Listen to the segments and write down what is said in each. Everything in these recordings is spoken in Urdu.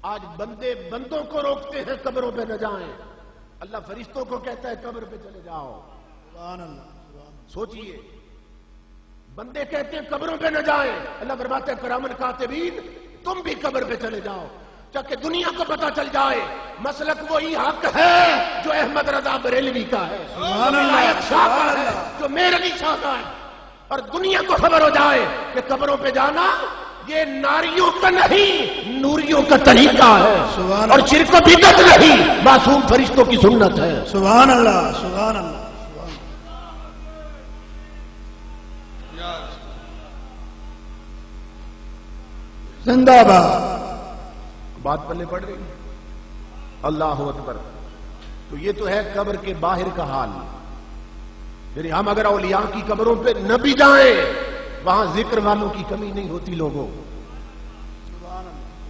آج بندے بندوں کو روکتے ہیں قبروں پہ نہ جائیں، اللہ فرشتوں کو کہتا ہے قبر پہ چلے جاؤ۔ سبحان اللہ۔ سوچئے، بندے کہتے ہیں قبروں پہ نہ جائیں، اللہ فرماتا ہے کرامن کاتبین تم بھی قبر پہ چلے جاؤ، تاکہ دنیا کو پتا چل جائے مسلک وہی حق ہے جو احمد رضا بریلوی کا ہے، ولایت شاہ کا ہے جو میرعلی شاہ کا ہے، اور دنیا کو خبر ہو جائے کہ قبروں پہ جانا یہ ناریوں کا نہیں نوریوں کا طریقہ ہے، اور شرک و بدعت نہیں معصوم فرشتوں کی سنت ہے۔ سبحان اللہ، سبحان اللہ۔ زندہ باد۔ بات پلے پڑ رہی اللہ اکبر۔ تو یہ تو ہے قبر کے باہر کا حال، یعنی ہم اگر اولیاء کی قبروں پہ نہ بھی جائیں وہاں ذکر والوں کی کمی نہیں ہوتی لوگوں،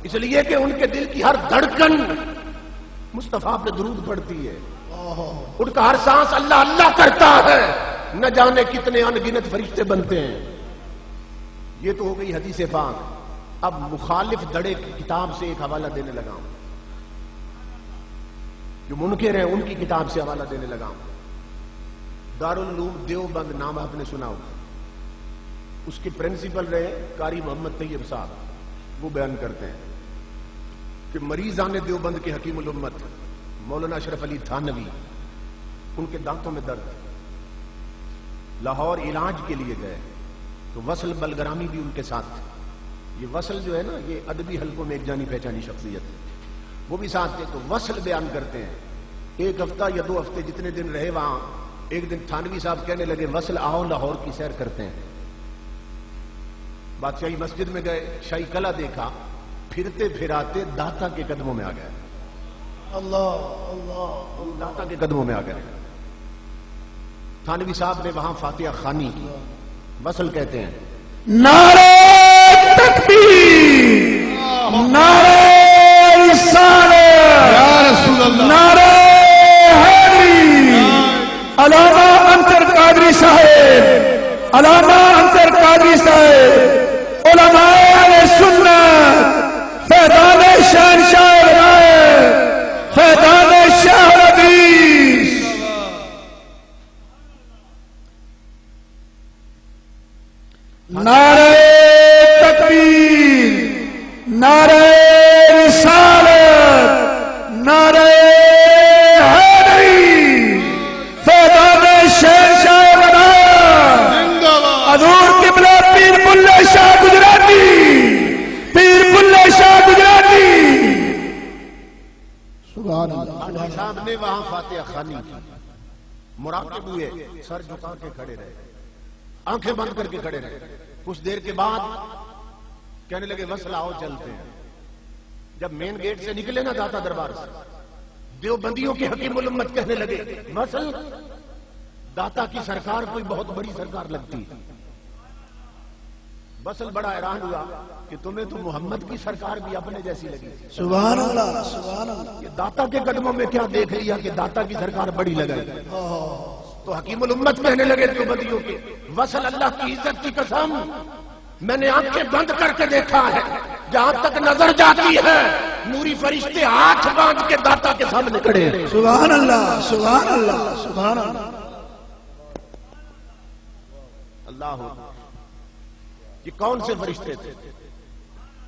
اس لیے کہ ان کے دل کی ہر دھڑکن مصطفیٰ پہ درود پڑتی ہے، ان کا ہر سانس اللہ اللہ کرتا ہے، نہ جانے کتنے ان گنت فرشتے بنتے ہیں۔ یہ تو ہو گئی حدیث پاک۔ اب مخالف دڑے کی کتاب سے ایک حوالہ دینے لگا ہوں، جو منکر ہیں ان کی کتاب سے حوالہ دینے لگا ہوں۔ دارالعلوم دیوبند نام آپ نے سنا ہوگا، اس کے پرنسپل رہے قاری محمد طیب صاحب، وہ بیان کرتے ہیں کہ مریضان دیوبند کے حکیم الامت مولانا اشرف علی تھانوی، ان کے دانتوں میں درد، لاہور علاج کے لیے گئے تو وصل بلگرامی بھی ان کے ساتھ تھے۔ یہ وصل جو ہے نا یہ ادبی حلقوں میں ایک جانی پہچانی شخصیت ہے، وہ بھی ساتھ تھے۔ تو وصل بیان کرتے ہیں ایک ہفتہ یا 2 ہفتے جتنے دن رہے وہاں، ایک دن تھانوی صاحب کہنے لگے وصل آؤ لاہور کی سیر کرتے ہیں۔ بادشاہی مسجد میں گئے، شاہی قلعہ دیکھا، پھرتے پھراتے داتا کے قدموں میں آ گئے، اللہ اللہ۔ داتا کے قدموں میں آ گئے۔ تھانوی صاحب نے وہاں فاتحہ خوانی کی، وصل کہتے ہیں نعرہ تکبیر، نعرہ رسالت، یا رسول اللہ، نعرہ حیدری، علامہ انصر قادری صاحب، علامہ انصر قادری صاحب، علماء اہل سنت، فیضان شہنشاہ ولایت، فیضان شاہ الحدیث۔ نعرہ تکبیر، نعرہ رسالت، نعرہ حیدری، فیضان شہنشاہ ولایت، زندہ باد، حضور قبلہ پیر بلے شاہ گجراتی، پیر بلے شاہ گجراتی۔ سبحان اللہ۔ تھانوی صاحب نے وہاں فاتحہ خوانی کی، مراقب ہوئے، سر جھکا کے کھڑے رہے، آنکھیں بند کر کے کھڑے رہے۔ کچھ دیر کے بعد کہنے لگے وصل آؤ چلتے ہیں۔ جب مین گیٹ سے نکلے نا داتا دربار سے، دیوبندیوں کے حکیم الامت کہنے لگے وصل داتا کی سرکار کوئی بہت بڑی سرکار لگتی۔ وصل بڑا حیران ہوا کہ تمہیں تو محمد کی سرکار بھی اپنے جیسی لگی، سبحان اللہ، سبحان اللہ۔ یہ داتا کے قدموں میں کیا دیکھ لیا کہ داتا کی سرکار بڑی لگائی۔ تو حکیم الامت کہنے لگے دیوبندیوں کے وصل اللہ کی عزت کی قسم میں نے آنکھیں بند کر کے دیکھا ہے، جہاں تک نظر جاتی ہے نوری فرشتے ہاتھ باندھ کے داتا کے سامنے کھڑے ہیں۔ سبحان اللہ، سبحان اللہ، سبحان اللہ۔ اللہ یہ کون سے فرشتے تھے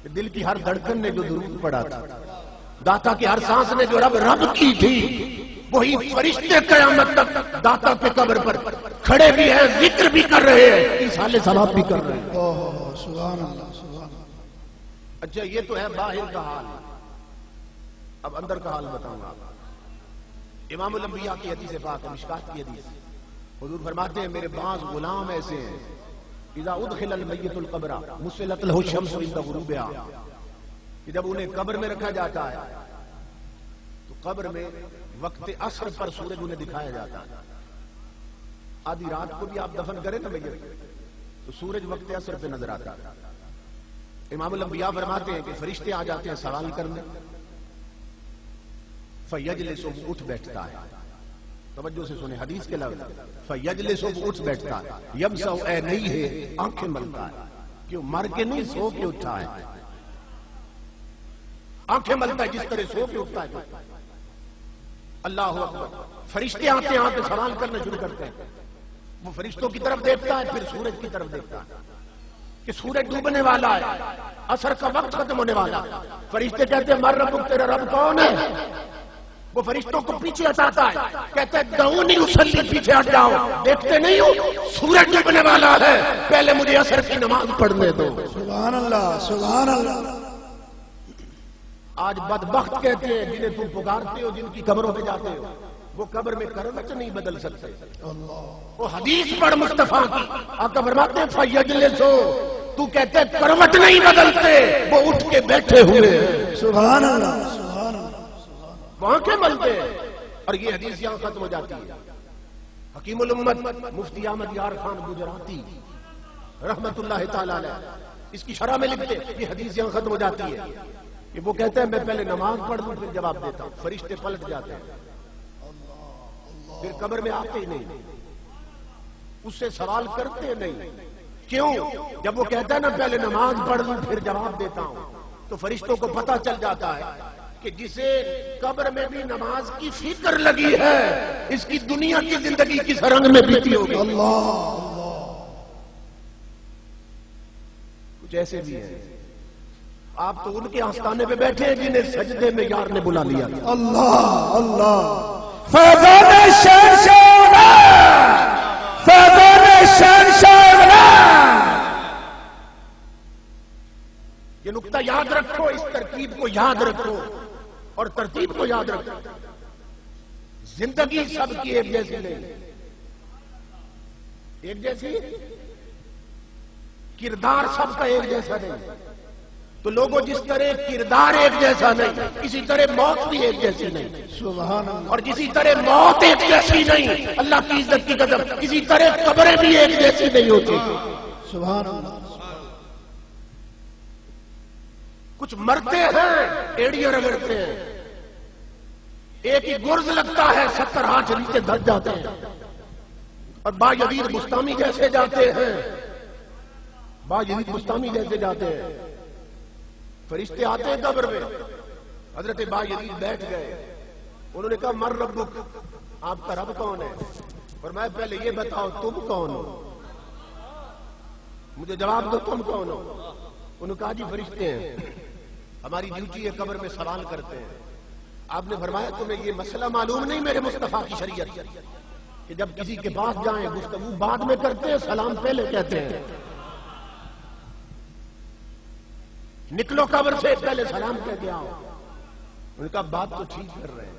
کہ دل کی ہر دھڑکن نے جو درود پڑا تھا، داتا کی ہر سانس نے جو رب رب کی تھی، وہی فرشتے قیامت تک داتا کے قبر پر کھڑے بھی ہیں، ذکر بھی کر رہے ہیں، ایصال ثواب بھی کر رہے ہیں۔ سبحان اللہ، سبحان اللہ۔ اچھا یہ تو ہے باہر کا حال، اب اندر کا حال بتاؤں گا۔ امام الانبیاء کی حدیث پاک ہے، مشکات کی حدیث، حضور فرماتے ہیں میرے بعض غلام ایسے ہیں اذا ادخل المیت القبر مسلت له الشمس عند غروبها، کہ جب انہیں قبر میں رکھا جاتا ہے تو قبر میں وقت عصر پر سورج انہیں دکھایا جاتا ہے۔ آدھی رات کو بھی آپ دفن کریں نا میت تو سورج وقت عصر پہ نظر آتا ہے۔ امام الانبیاء فرماتے ہیں کہ فرشتے آ جاتے ہیں سوال کرنے، فیجلس، اٹھ بیٹھتا ہے، توجہ سے سنیں حدیث کے لفظ، فیجلس، اٹھ بیٹھتا ہے، یمسح اے نہیں ہے، آنکھیں ملتا ہے، کیوں مر کے نہیں سو کے اٹھا ہے۔ آنکھیں ملتا ہے جس طرح سو کے اٹھتا ہے. اللہ اکبر. فرشتے آتے ہیں آتے سوال کرنا شروع کرتے ہیں. وہ فرشتوں کی طرف دیکھتا ہے پھر سورج کی طرف دیکھتا ہے کہ سورج ڈوبنے والا ہے, عصر کا وقت ختم ہونے والا. فرشتے کہتے ہیں مر ربک, تیرا رب کون ہے؟ وہ فرشتوں کو پیچھے ہٹاتا ہے, کہتے ہیں دعونی اصلی, پیچھے ہٹ جاؤ, دیکھتے نہیں ہو سورج ڈوبنے والا ہے, پہلے مجھے عصر کی نماز پڑھنے دو. سبحان اللہ سبحان اللہ. آج بدبخت کہتے ہیں جنہیں تم پکارتے ہو, جن کی قبروں پہ جاتے ہو, وہ قبر میں کروٹ نہیں بدل سکتے. وہ حدیث پڑھ مصطفیٰ کی, آقا فرماتے ہیں فیجلسو, تو کہتے ہیں کروٹ نہیں بدلتے, وہ اٹھ کے بیٹھے ہوئے. سبحان اللہ سبحان اللہ. وہاں کے ملتے ہیں. اور یہ حدیث یہاں ختم ہو جاتی ہے. حکیم الامت مفتی احمد یار خان گجراتی رحمت اللہ تعالی علیہ اس کی شرح میں لکھتے یہ حدیث یہاں ختم ہو جاتی ہے کہ وہ کہتے ہیں میں پہلے نماز پڑھ لوں پھر جواب دیتا ہوں. فرشتے پلٹ جاتے ہیں, پھر قبر میں آتے ہی نہیں, اس سے سوال کرتے نہیں. کیوں؟ جب وہ کہتا ہے نا پہلے نماز پڑھ لوں پھر جواب دیتا ہوں, تو فرشتوں کو پتہ چل جاتا ہے کہ جسے قبر میں بھی نماز کی فکر لگی ہے, اس کی دنیا کی زندگی کس رنگ میں بیتی ہوگی. اللہ کچھ ایسے بھی ہیں, آپ تو ان کے آستانے پہ بیٹھے ہیں جنہیں سجدے میں یار نے بلا لیا. اللہ اللہ. فیضان شہنشاہ, فیضان شہنشاہ. یہ نقطہ یاد رکھو, اس ترکیب کو یاد رکھو اور ترتیب کو یاد رکھو. زندگی سب کی ایک جیسی نہیں, ایک جیسی کردار سب کا ایک جیسا نہیں. تو لوگوں جس طرح کردار ایک جیسا نہیں, اسی طرح موت بھی ایک جیسی نہیں. سبحان اللہ. اور جسی طرح موت ایک جیسی نہیں, اللہ کی عزت کی قدر, اسی طرح قبریں بھی ایک جیسی نہیں ہوتی. سبحان اللہ. کچھ مرتے ہیں ایڑیاں رگڑتے ہیں, ایک ہی گرز لگتا ہے 70 ہاتھ نیچے دھس جاتے ہیں, اور با یزید بستامی جیسے جاتے ہیں, با یزید بستامی جیسے جاتے ہیں. فرشتے آتے ہیں قبر میں, حضرت با یزید بیٹھ گئے, انہوں نے کہا مر ربک, آپ کا رب کون ہے؟ اور میں پہلے یہ بتاؤ تم کون ہو, مجھے جواب دو تم کون ہو. انہوں نے کہا جی فرشتے ہیں, ہماری ڈیوٹی ہے قبر میں سوال کرتے ہیں. آپ نے فرمایا تمہیں یہ مسئلہ معلوم نہیں میرے مصطفیٰ کی شریعت کہ جب کسی کے پاس جائیں گفتگو بعد میں کرتے ہیں, سلام پہلے کہتے ہیں. نکلو قبر سے پہلے سلام کہہ کے آؤ. ان کا بات تو ٹھیک کر رہے ہیں.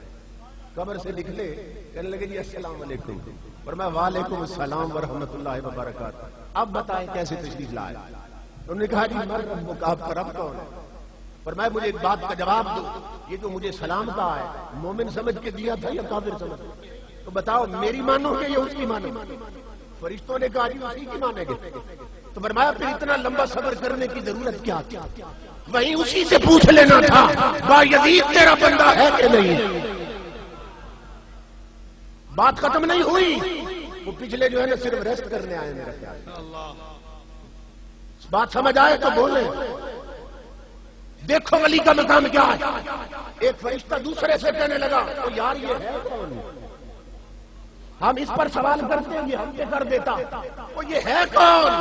قبر سے نکلے, کہنے لگے جی السلام علیکم, اور میں وعلیکم السلام ورحمۃ اللہ وبرکاتہ. اب بتائیں کیسے تشریف لائے؟ انہوں نے کہا جی مر ربک, آپ کا رب کون ہے؟ پر میں مجھے ایک بات کا جواب دو, یہ جو مجھے سلام کہا ہے مومن سمجھ کے دیا تھا یا کافر سمجھ, تو بتاؤ میری مانو گے یا اس کی مانو؟ فرشتوں نے کہا جی اسی کی مانیں گے. تو فرمایا پھر اتنا لمبا صبر کرنے کی ضرورت کیا تھی؟ وہیں اسی سے پوچھ لینا تھا با یزید تیرا بندہ ہے کہ نہیں. بات ختم نہیں ہوئی, وہ پچھلے جو ہے نا صرف ریسٹ کرنے آئے میرا خیال. بات سمجھ آئے تو بولے. دیکھو ولی کا مقام کیا ہے. ایک فرشتہ دوسرے سے کہنے لگا تو یار یہ ہے کون؟ ہم اس پر سوال کرتے ہیں یہ ہم سے کر دیتا, وہ یہ ہے کون؟